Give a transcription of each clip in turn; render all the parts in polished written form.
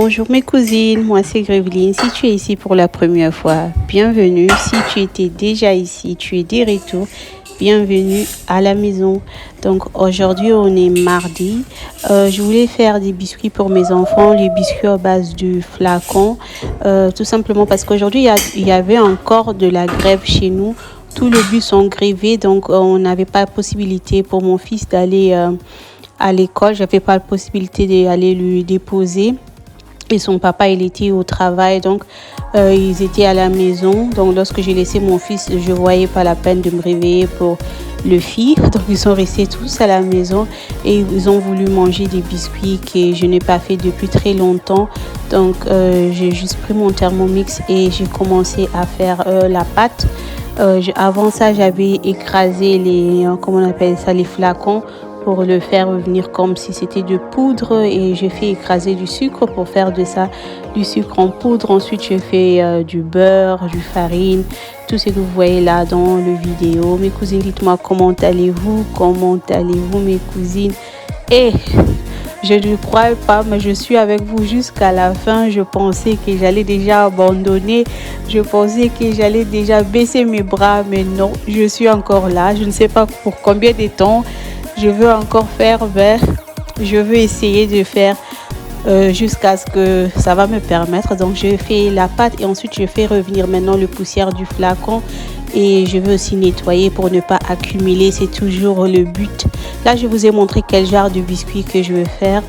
Bonjour mes cousines, moi c'est Gréveline. Si tu es ici pour la première fois, bienvenue. Si tu étais déjà ici, tu es des retours, bienvenue à la maison. Donc aujourd'hui on est mardi. Je voulais faire des biscuits pour mes enfants, les biscuits à base du flacon. Tout simplement parce qu'aujourd'hui il y avait encore de la grève chez nous. Tous les bus sont grévés, donc on n'avait pas la possibilité pour mon fils d'aller à l'école. J'avais pas la possibilité d'aller lui déposer. Et son papa, il était au travail, donc ils étaient à la maison. Donc lorsque j'ai laissé mon fils, je voyais pas la peine de me réveiller pour le faire. Donc ils sont restés tous à la maison et ils ont voulu manger des biscuits que je n'ai pas fait depuis très longtemps. Donc j'ai juste pris mon Thermomix et j'ai commencé à faire la pâte. Avant ça, j'avais écrasé comment on appelle ça, les flacons, pour le faire revenir comme si c'était de poudre, et j'ai fait écraser du sucre pour faire de ça du sucre en poudre. Ensuite j'ai fait du beurre, du farine, tout ce que vous voyez là dans le vidéo. Mes cousines, dites-moi comment allez-vous mes cousines. Et je ne crois pas, mais je suis avec vous jusqu'à la fin. Je pensais que j'allais déjà abandonner. Je pensais que j'allais déjà baisser mes bras, mais non, je suis encore là. Je ne sais pas pour combien de temps je veux encore faire, mais je veux essayer de faire jusqu'à ce que ça va me permettre. Donc je fais la pâte et ensuite je fais revenir maintenant le poussière du flacon, et je veux aussi nettoyer pour ne pas accumuler. C'est toujours le but. Là je vous ai montré quel genre de biscuit que je veux faire.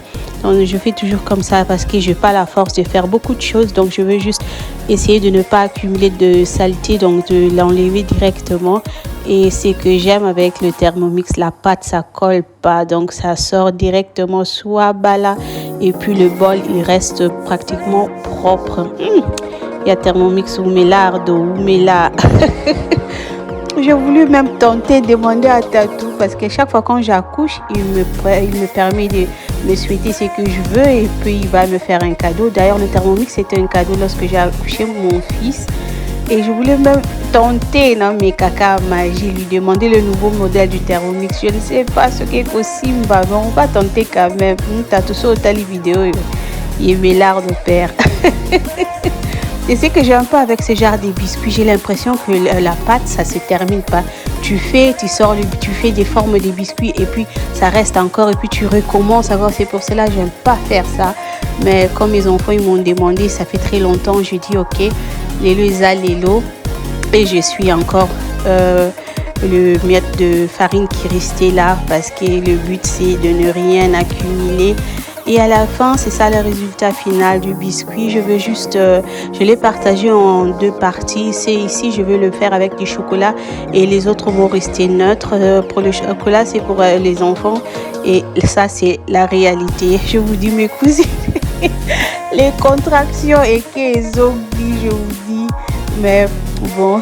Donc je fais toujours comme ça parce que je n'ai pas la force de faire beaucoup de choses. Donc je veux juste essayer de ne pas accumuler de saleté, donc de l'enlever directement. Et c'est que j'aime avec le Thermomix, la pâte ça colle pas, donc ça sort directement soit bala, et puis le bol il reste pratiquement propre. Il y a Thermomix ou Mélardo ou Méla. J'ai voulu même tenter demander à Tatou, parce que chaque fois quand j'accouche, il me permet de me souhaiter ce que je veux, et puis il va me faire un cadeau. D'ailleurs le Thermomix c'était un cadeau lorsque j'ai accouché mon fils. Et je voulais même tenter mes caca magie, lui demander le nouveau modèle du Thermomix. Je ne sais pas ce qu'est possible, mais on va tenter quand même. Tu as tout ça au tali vidéo. Il est l'art de père. Et c'est que j'ai un peu avec ce genre de biscuits. J'ai l'impression que la pâte, ça ne se termine pas. Tu fais des formes de biscuits et puis ça reste encore et puis tu recommences. C'est pour cela que j'aime pas faire ça. Mais comme mes enfants ils m'ont demandé, ça fait très longtemps, je dis ok, lélo. Et je suis encore le miette de farine qui restait là, parce que le but c'est de ne rien accumuler. Et à la fin, c'est ça le résultat final du biscuit. Je l'ai partagé en deux parties. C'est ici, je veux le faire avec du chocolat et les autres vont rester neutres. Pour le chocolat, c'est pour les enfants, et ça, c'est la réalité. Je vous dis, mes cousines, les contractions et que zombies, je vous dis. Mais bon,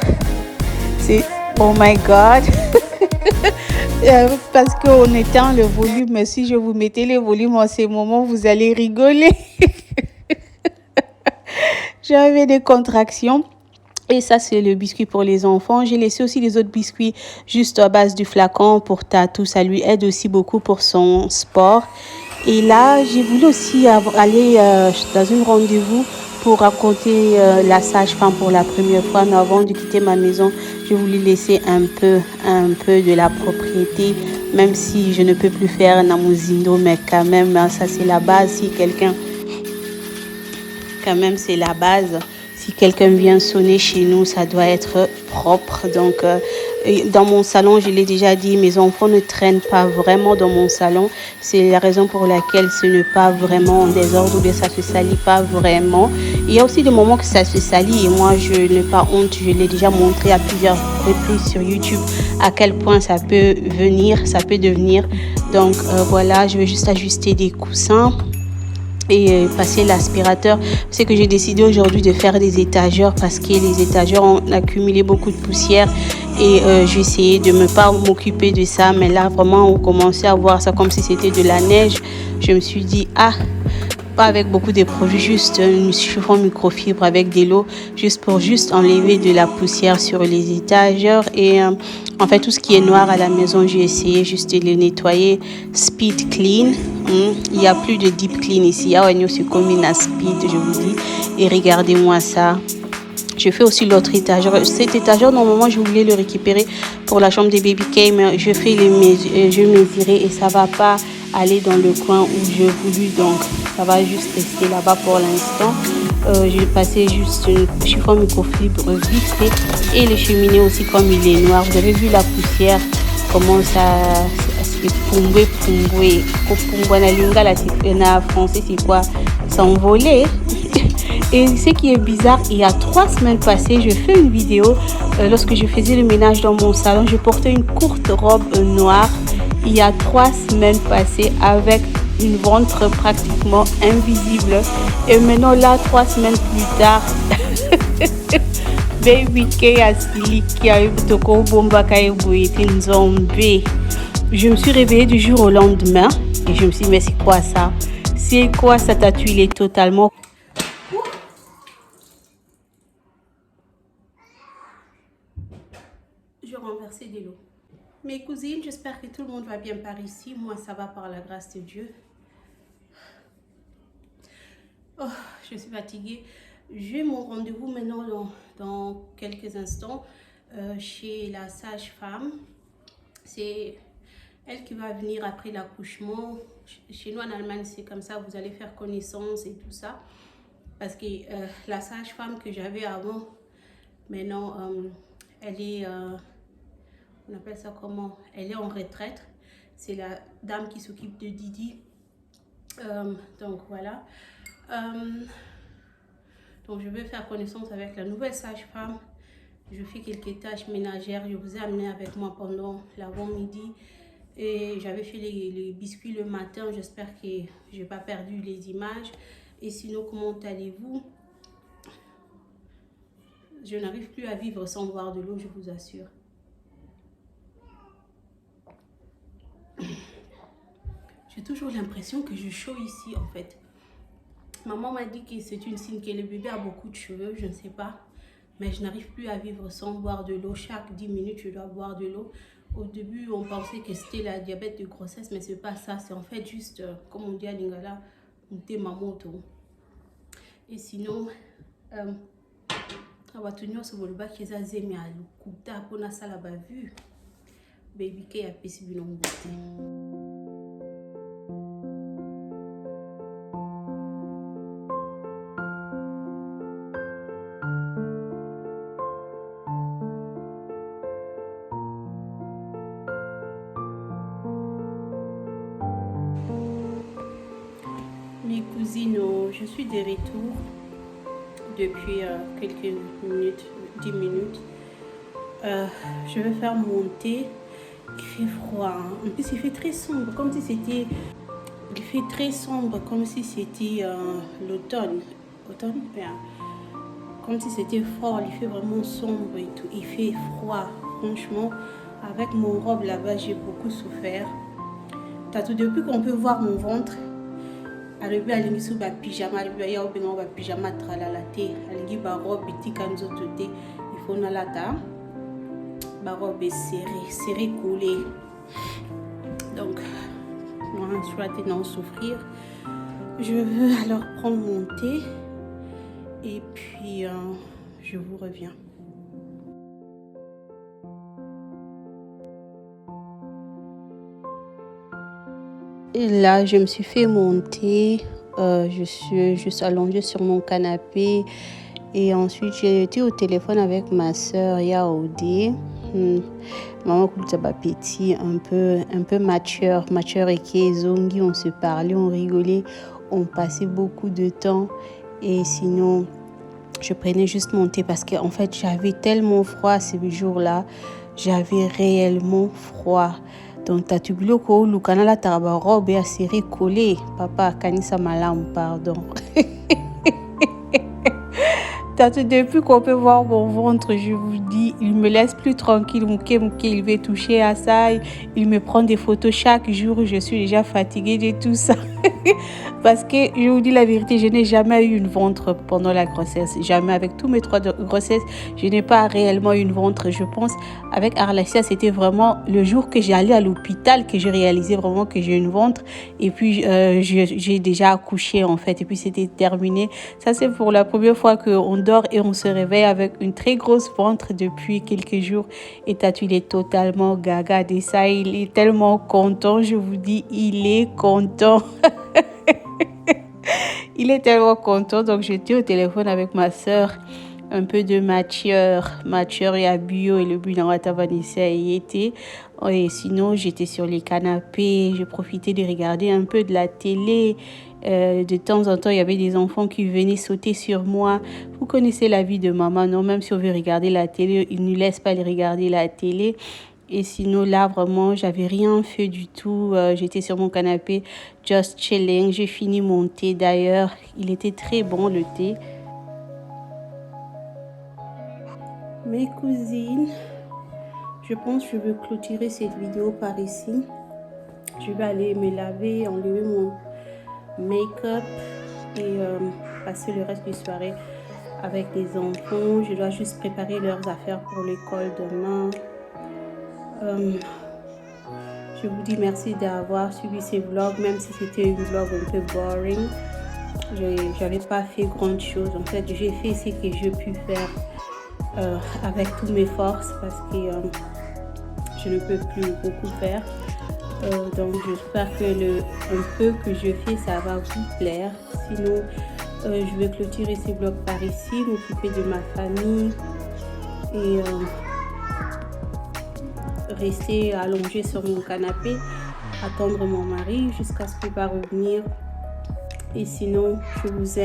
c'est oh my God. Parce qu'on éteint le volume, mais si je vous mettais le volume en ce moment, vous allez rigoler. J'avais des contractions. Et ça, c'est le biscuit pour les enfants. J'ai laissé aussi les autres biscuits juste à base du flacon pour Tatou. Ça lui aide aussi beaucoup pour son sport. Et là, j'ai voulu aussi aller dans un rendez-vous pour raconter la sage-femme pour la première fois. Mais avant de quitter ma maison, je voulais laisser un peu de la propriété, même si je ne peux plus faire Namuzindo, mais quand même, ça c'est la base. C'est la base. Si quelqu'un vient sonner chez nous, ça doit être propre. Donc, dans mon salon, je l'ai déjà dit, mes enfants ne traînent pas vraiment dans mon salon. C'est la raison pour laquelle ce n'est pas vraiment en désordre, ou bien ça ne se salit pas vraiment. Il y a aussi des moments que ça se salit et moi, je n'ai pas honte. Je l'ai déjà montré à plusieurs reprises sur YouTube à quel point ça peut devenir. Donc, voilà, je vais juste ajuster des coussins et passer l'aspirateur. C'est que j'ai décidé aujourd'hui de faire des étagères, parce que les étagères ont accumulé beaucoup de poussière, et j'ai essayé de ne pas m'occuper de ça. Mais là vraiment on commençait à voir ça comme si c'était de la neige. Je me suis dit pas avec beaucoup de produits, juste un chiffon microfibre avec de l'eau, juste pour enlever de la poussière sur les étagères. Et en fait, tout ce qui est noir à la maison, j'ai essayé juste de le nettoyer. Speed clean. Il n'y a plus de deep clean ici. C'est comme une speed, je vous dis. Et regardez-moi ça. Je fais aussi l'autre étagère. Cette étagère, normalement, je voulais le récupérer pour la chambre des baby K, mais je mesurais et ça va pas aller dans le coin où je voulais. Donc, ça va juste rester là-bas pour l'instant. J'ai passé juste une chiffon microfibre vitré et le cheminée aussi comme il est noir. Vous avez vu la poussière, comment ça pumbwe. Kupumbwa na lingala na français, c'est quoi? S'envoler. Et ce qui est bizarre, il y a 3 semaines passées, je fais une vidéo lorsque je faisais le ménage dans mon salon. Je portais une courte robe noire il y a 3 semaines passées avec une ventre pratiquement invisible. Et maintenant là, 3 semaines plus tard, baby K a siliki a toko bomba ka une zombie. Je me suis réveillée du jour au lendemain et je me suis dit mais c'est quoi ça? C'est quoi ça t'a tuilé totalement? Je renversais de l'eau. Mes cousines, j'espère que tout le monde va bien par ici. Moi, ça va par la grâce de Dieu. Oh, je suis fatiguée. J'ai mon rendez-vous maintenant dans quelques instants chez la sage-femme. C'est elle qui va venir après l'accouchement. Chez nous en Allemagne, c'est comme ça. Vous allez faire connaissance et tout ça. Parce que la sage-femme que j'avais avant, maintenant, elle est... on appelle ça comment? Elle est en retraite. C'est la dame qui s'occupe de Didi. Donc voilà. Donc je vais faire connaissance avec la nouvelle sage-femme. Je fais quelques tâches ménagères. Je vous ai amené avec moi pendant l'avant-midi. Et j'avais fait les biscuits le matin. J'espère que je n'ai pas perdu les images. Et sinon, comment allez-vous? Je n'arrive plus à vivre sans boire de l'eau, je vous assure. J'ai toujours l'impression que je chaud ici en fait. Maman m'a dit que c'est une signe que le bébé a beaucoup de cheveux, je ne sais pas. Mais je n'arrive plus à vivre sans boire de l'eau. Chaque 10 minutes, je dois boire de l'eau. Au début, on pensait que c'était la diabète de grossesse, mais ce n'est pas ça. C'est en fait juste, comme on dit à Lingala, un thé mamoto. Et sinon, abatunyo so boloba kiza zemi alukuta pona sala ba vu. Baby K a pesi bino mbote. Mes cousines, je suis de retour depuis quelques minutes, 10 minutes. Je vais faire mon thé. Il fait froid, hein. En plus il fait très sombre, comme si c'était... Il fait très sombre, comme si c'était l'automne. Automne, bien. Comme si c'était fort, il fait vraiment sombre et tout. Il fait froid, franchement. Avec mon robe là-bas, j'ai beaucoup souffert. Tout depuis qu'on peut voir mon ventre. Arrivé à l'émission de pyjama, arrivé à l'émission pyjama tralala té, arrivé à robe petit kanzo té, il faut na lata, ba robe serrée coulée. Donc, moi je suis allée d'en souffrir. Je veux alors prendre mon thé et puis je vous reviens. Et là, je me suis fait monter. Je suis juste allongée sur mon canapé. Et ensuite, j'ai été au téléphone avec ma soeur Yaoudé. Maman Koultaba Petit, un peu mature et Kézongi. On se parlait, on rigolait, on passait beaucoup de temps. Et sinon, je prenais juste mon thé parce qu'en fait, j'avais tellement froid ce jour-là. J'avais réellement froid. Donc, tu as ko lukana la taraba robe à serré collé. Papa, kanisa malam, pardon. Depuis qu'on peut voir mon ventre, je vous dis, il me laisse plus tranquille. Mouké, il veut toucher à ça. Il me prend des photos chaque jour. Je suis déjà fatiguée de tout ça. Parce que je vous dis la vérité, je n'ai jamais eu une ventre pendant la grossesse. Jamais. Avec tous mes 3 grossesses, je n'ai pas réellement eu une ventre. Je pense avec Arlacia, c'était vraiment le jour que j'allais à l'hôpital que j'ai réalisé vraiment que j'ai une ventre. Et puis, j'ai déjà accouché en fait. Et puis, c'était terminé. Ça, c'est pour la première fois qu'on dort et on se réveille avec une très grosse ventre depuis quelques jours. Et Tatu, il est totalement gaga de ça. Il est tellement content. Je vous dis, il est content. Il est tellement content. Donc, j'étais au téléphone avec ma soeur. Un peu de matière et à bio et le binarata Vanessa y était. Et sinon, j'étais sur les canapés. Je profitais de regarder un peu de la télé. De temps en temps, il y avait des enfants qui venaient sauter sur moi. Vous connaissez la vie de maman, non? Même si on veut regarder la télé, ils ne laissent pas regarder la télé. Et sinon, là, vraiment, j'avais rien fait du tout. J'étais sur mon canapé, just chilling. J'ai fini mon thé d'ailleurs. Il était très bon, le thé. Mes cousines, je pense que je vais clôturer cette vidéo par ici. Je vais aller me laver, enlever mon make-up et passer le reste de la soirée avec les enfants. Je dois juste préparer leurs affaires pour l'école demain. Je vous dis merci d'avoir suivi ces vlogs, même si c'était un vlog un peu boring. Je n'avais pas fait grand chose. En fait, j'ai fait ce que j'ai pu faire avec toutes mes forces parce que je ne peux plus beaucoup faire. Donc, j'espère que un peu que je fais, ça va vous plaire. Sinon, je vais clôturer ces vlogs par ici, m'occuper de ma famille et rester allongée sur mon canapé, attendre mon mari jusqu'à ce qu'il va revenir. Et sinon, je vous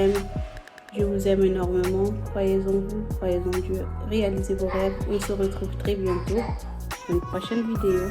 aime énormément. Croyez en vous, croyez en Dieu, réalisez vos rêves. On se retrouve très bientôt pour une prochaine vidéo.